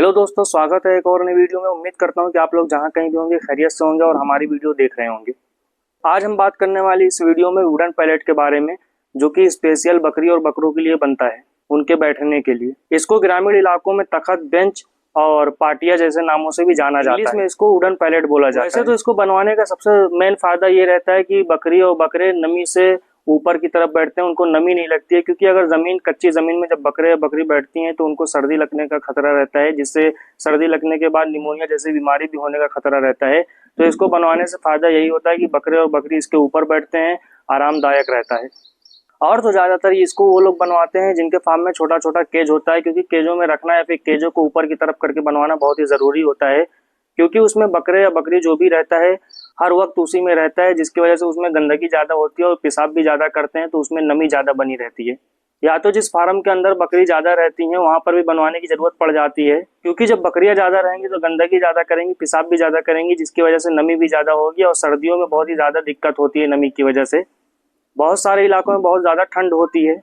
Hello दोस्तों, स्वागत है एक और नई वीडियो में। उम्मीद करता हूं कि आप लोग जहां कहीं भी होंगे खैरियत से होंगे और हमारी वीडियो देख रहे होंगे। आज हम बात करने वाली इस वीडियो में वुडन पैलेट के बारे में, जो कि स्पेशल बकरी और बकरों के लिए बनता है, उनके बैठने के लिए। इसको ग्रामीण इलाकों में तखत, बेंच और पाटिया जैसे नामों से भी जाना जाता है। इसमें इसको वुडन पैलेट बोला जाता है। वैसे तो इसको बनवाने का सबसे मेन फायदा ये रहता है कि बकरी और बकरे नमी से ऊपर की तरफ बैठते हैं, उनको नमी नहीं लगती है। क्योंकि अगर कच्ची जमीन में जब बकरे या बकरी बैठती हैं तो उनको सर्दी लगने का खतरा रहता है, जिससे सर्दी लगने के बाद निमोनिया जैसी बीमारी भी होने का खतरा रहता है। तो इसको बनवाने से फायदा यही होता है कि बकरे और बकरी इसके ऊपर बैठते हैं, आरामदायक रहता है। और तो ज्यादातर इसको वो लोग बनवाते हैं जिनके फार्म में छोटा छोटा केज होता है, क्योंकि केजों में रखना या फिर केजों को ऊपर की तरफ करके बनवाना बहुत ही जरूरी होता है। क्योंकि उसमें बकरे या बकरी जो भी रहता है हर वक्त उसी में रहता है, जिसकी वजह से उसमें गंदगी ज्यादा होती है और पेशाब भी ज्यादा करते हैं, तो उसमें नमी ज्यादा बनी रहती है। या तो जिस फार्म के अंदर बकरी ज्यादा रहती है वहां पर भी बनवाने की जरूरत पड़ जाती है, क्योंकि जब बकरियां ज्यादा रहेंगी तो गंदगी ज्यादा करेंगी, पेशाब भी ज्यादा करेंगी, जिसकी वजह से नमी भी ज्यादा होगी और सर्दियों में बहुत ही ज्यादा दिक्कत होती है नमी की वजह से। बहुत सारे इलाकों में बहुत ज्यादा ठंड होती है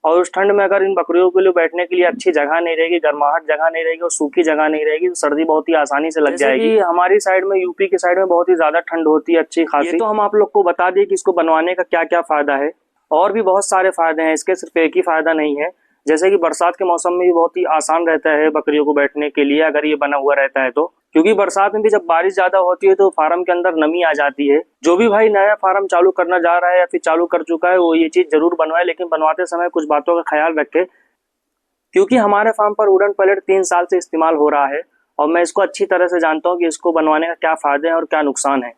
और उस ठंड में अगर इन बकरियों के लिए बैठने के लिए अच्छी जगह नहीं रहेगी, गर्माहट जगह नहीं रहेगी और सूखी जगह नहीं रहेगी, तो सर्दी बहुत ही आसानी से लग जाएगी। हमारी साइड में, यूपी की साइड में बहुत ही ज्यादा ठंड होती है अच्छी खासी। ये तो हम आप लोग को बता दिए कि इसको बनवाने का क्या क्या फायदा है। और भी बहुत सारे फायदे हैं इसके, सिर्फ एक ही फायदा नहीं है। जैसे कि बरसात के मौसम में भी बहुत ही आसान रहता है बकरियों को बैठने के लिए, अगर ये बना हुआ रहता है तो। क्योंकि बरसात में भी जब बारिश ज्यादा होती है तो फार्म के अंदर नमी आ जाती है। जो भी भाई नया फार्म चालू करना जा रहा है या फिर चालू कर चुका है, वो ये चीज जरूर बनवाए, लेकिन बनवाते समय कुछ बातों का ख्याल रखे। क्योंकि हमारे फार्म पर वुडन पैलेट 3 साल से इस्तेमाल हो रहा है और मैं इसको अच्छी तरह से जानता हूँ कि इसको बनवाने का क्या फायदे हैं और क्या नुकसान है।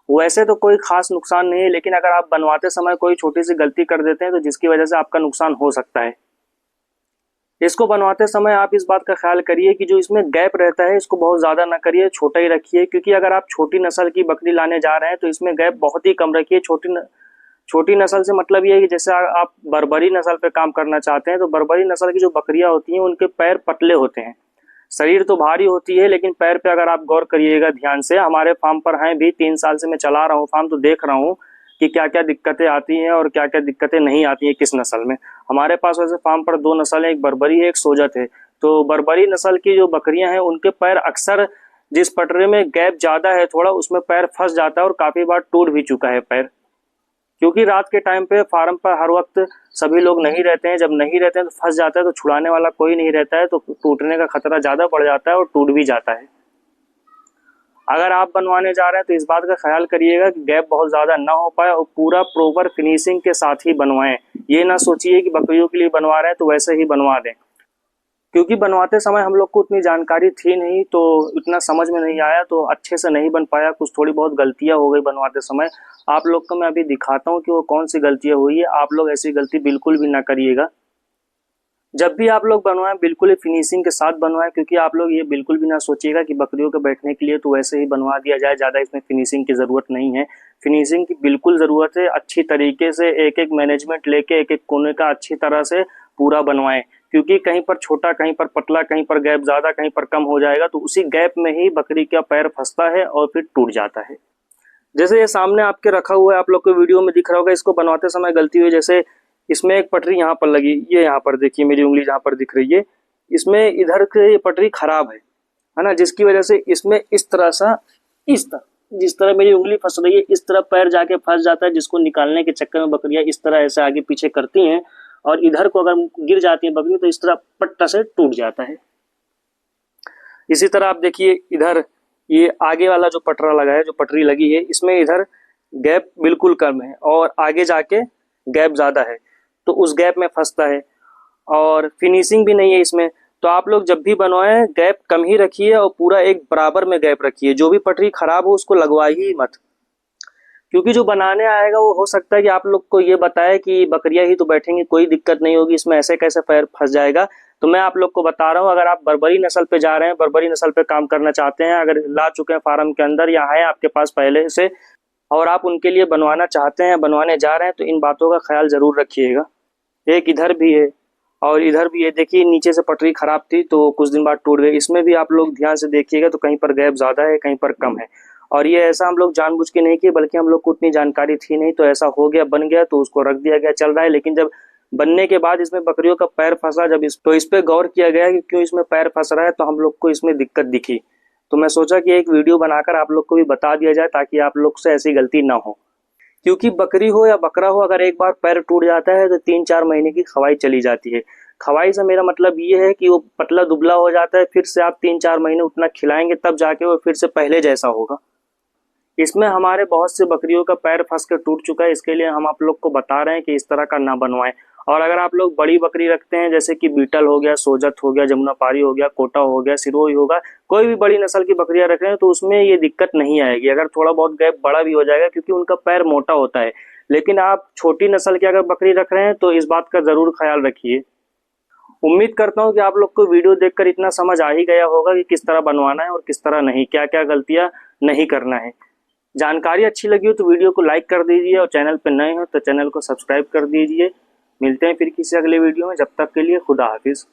वैसे तो कोई खास नुकसान नहीं है, लेकिन अगर आप बनवाते समय कोई छोटी सी गलती कर देते हैं तो जिसकी वजह से आपका नुकसान हो सकता है। इसको बनवाते समय आप इस बात का ख्याल करिए कि जो इसमें गैप रहता है इसको बहुत ज्यादा ना करिए, छोटा ही रखिए। क्योंकि अगर आप छोटी नस्ल की बकरी लाने जा रहे हैं तो इसमें गैप बहुत ही कम रखिए। छोटी नस्ल से मतलब ये है कि जैसे आप बर्बरी नस्ल पे काम करना चाहते हैं तो बर्बरी नस्ल की जो बकरियां होती हैं उनके पैर पतले होते हैं, शरीर तो भारी होती है, लेकिन पैर पे अगर आप गौर करिएगा ध्यान से, हमारे फार्म पर हैं भी, 3 साल से मैं चला रहा हूँ फार्म, तो देख रहा हूँ कि क्या क्या दिक्कतें आती हैं और क्या क्या दिक्कतें नहीं आती हैं किस नस्ल में। हमारे पास वैसे फार्म पर 2 नस्ल है, एक बर्बरी है, एक सोजत है। तो बर्बरी नस्ल की जो बकरियां हैं उनके पैर अक्सर, जिस पटरे में गैप ज्यादा है थोड़ा, उसमें पैर फंस जाता है और काफी बार टूट भी चुका है पैर। क्योंकि रात के टाइम पे फार्म पर हर वक्त सभी लोग नहीं रहते हैं, जब नहीं रहते हैं तो फंस जाता है, तो छुड़ाने वाला कोई नहीं रहता है, तो टूटने का खतरा ज्यादा बढ़ जाता है और टूट भी जाता है। अगर आप बनवाने जा रहे हैं तो इस बात का ख्याल करिएगा कि गैप बहुत ज्यादा ना हो पाए और पूरा प्रॉपर फिनिशिंग के साथ ही बनवाएं। ये ना सोचिए कि बकरियों के लिए बनवा रहे हैं तो वैसे ही बनवा दें। क्योंकि बनवाते समय हम लोग को उतनी जानकारी थी नहीं, तो इतना समझ में नहीं आया, तो अच्छे से नहीं बन पाया, कुछ थोड़ी बहुत गलतियां हो गई बनवाते समय। आप लोग को मैं अभी दिखाता हूँ कि वो कौन सी गलतियां हुई है। आप लोग ऐसी गलती बिल्कुल भी ना करिएगा। जब भी आप लोग बनवाएं बिल्कुल ही फिनिशिंग के साथ बनवाएं, क्योंकि आप लोग ये बिल्कुल भी ना सोचिएगा कि बकरियों के बैठने के लिए तो वैसे ही बनवा दिया जाए, ज्यादा इसमें फिनिशिंग की जरूरत नहीं है। फिनिशिंग की बिल्कुल जरूरत है। अच्छी तरीके से एक एक मैनेजमेंट लेके एक एक कोने का अच्छी तरह से पूरा बनवाएं, क्योंकि कहीं पर छोटा, कहीं पर पतला, कहीं पर गैप ज्यादा, कहीं पर कम हो जाएगा, तो उसी गैप में ही बकरी का पैर फंसता है और फिर टूट जाता है। जैसे ये सामने आपके रखा हुआ है, आप लोग को वीडियो में दिख रहा होगा, इसको बनवाते समय गलती हुई। जैसे इसमें एक पटरी यहाँ पर लगी, ये यहाँ पर देखिए, मेरी उंगली जहाँ पर दिख रही है, इसमें इधर से ये पटरी खराब है ना, जिसकी वजह से इसमें इस तरह सा, इस तरह जिस तरह मेरी उंगली फंस रही है, इस तरह पैर जाके फंस जाता है, जिसको निकालने के चक्कर में बकरियां इस तरह ऐसे आगे पीछे करती हैं और इधर को अगर गिर जाती है बकरी तो इस तरह पट्टा से टूट जाता है। इसी तरह आप देखिए, इधर ये आगे वाला जो पटरा लगा है, जो पटरी लगी है, इसमें इधर गैप बिल्कुल कम है और आगे जाके गैप ज्यादा है, तो उस गैप में फंसता है और फिनिशिंग भी नहीं है इसमें। तो आप लोग जब भी बनवाएं गैप कम ही रखिए और पूरा एक बराबर में गैप रखिए। जो भी पटरी खराब हो उसको लगवाइए ही मत, क्योंकि जो बनाने आएगा वो हो सकता है कि आप लोग को ये बताए कि बकरियां ही तो बैठेंगी, कोई दिक्कत नहीं होगी, इसमें ऐसे कैसे पैर फंस जाएगा। तो मैं आप लोग को बता रहा हूँ, अगर आप बर्बरी नस्ल पे जा रहे हैं, बर्बरी नस्ल पे काम करना चाहते हैं, अगर ला चुके हैं फार्म के अंदर या है आपके पास पहले से, और आप उनके लिए बनवाना चाहते हैं, बनवाने जा रहे हैं, तो इन बातों का ख्याल जरूर रखिएगा। एक इधर भी है और इधर भी है, देखिए नीचे से पटरी खराब थी तो कुछ दिन बाद टूट गई। इसमें भी आप लोग ध्यान से देखिएगा तो कहीं पर गैप ज्यादा है, कहीं पर कम है। और ये ऐसा हम लोग जानबूझ के नहीं किए, बल्कि हम लोग को उतनी जानकारी थी नहीं, तो ऐसा हो गया, बन गया, तो उसको रख दिया गया, चल रहा है। लेकिन जब बनने के बाद इसमें बकरियों का पैर फंसा, जब इस पे गौर किया गया कि क्यों इसमें पैर फंस रहा है, तो हम लोग को इसमें दिक्कत दिखी। तो मैं सोचा कि एक वीडियो बनाकर आप लोग को भी बता दिया जाए ताकि आप लोग से ऐसी गलती ना हो। क्योंकि बकरी हो या बकरा हो, अगर एक बार पैर टूट जाता है तो 3-4 महीने की खवाई चली जाती है। खवाई से मेरा मतलब ये है कि वो पतला दुबला हो जाता है, फिर से आप 3-4 महीने उतना खिलाएंगे तब जाके वो फिर से पहले जैसा होगा। इसमें हमारे बहुत से बकरियों का पैर फंस कर टूट चुका है, इसके लिए हम आप लोग को बता रहे हैं कि इस तरह का ना बनवाएं। और अगर आप लोग बड़ी बकरी रखते हैं, जैसे कि बीटल हो गया, सोजत हो गया, जमुनापारी हो गया, कोटा हो गया, सिरोही होगा, कोई भी बड़ी नस्ल की बकरियां रख रहे हैं, तो उसमें ये दिक्कत नहीं आएगी। अगर थोड़ा बहुत गैप बड़ा भी हो जाएगा क्योंकि उनका पैर मोटा होता है। लेकिन आप छोटी नस्ल की अगर बकरी रख रहे हैं तो इस बात का जरूर ख्याल रखिए। उम्मीद करता हूँ कि आप लोग को वीडियो देखकर इतना समझ आ ही गया होगा कि किस तरह बनवाना है और किस तरह नहीं, क्या क्या गलतियां नहीं करना है। जानकारी अच्छी लगी हो तो वीडियो को लाइक कर दीजिए और चैनल पर नए हो तो चैनल को सब्सक्राइब कर दीजिए। मिलते हैं फिर किसी अगले वीडियो में, जब तक के लिए खुदा हाफिज।